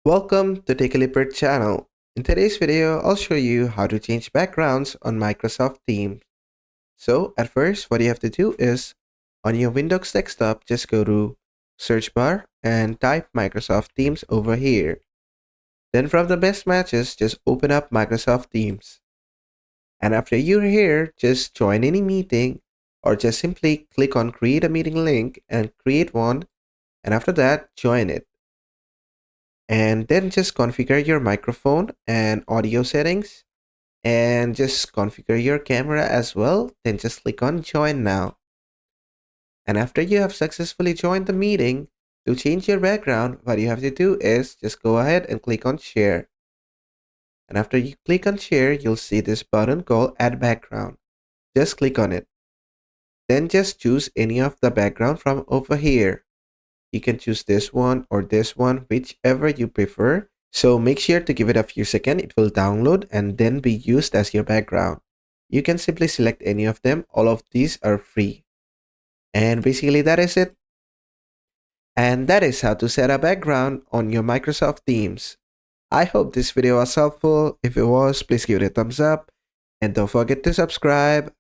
Welcome to Take a Leopard channel. In today's video, I'll show you how to change backgrounds on Microsoft Teams. So at first, what you have to do is, on your Windows desktop, just go to search bar and type Microsoft Teams over here. Then from the best matches, just open up Microsoft Teams. And after you're here, just join any meeting or just simply click on create a meeting link and create one. And after that, join it. And then just configure your microphone and audio settings and just configure your camera as well. Then just click on join now. And after you have successfully joined the meeting, to change your background, what you have to do is just go ahead and click on share. And after you click on share, you'll see this button called add background. Just click on it. Then just choose any of the background from over here. You can choose this one or this one, whichever you prefer. So make sure to give it a few seconds, it will download and then be used as your background. You can simply select any of them, all of these are free. And basically that is it. And that is how to set a background on your Microsoft Teams. I hope this video was helpful. If it was, please give it a thumbs up. And don't forget to subscribe.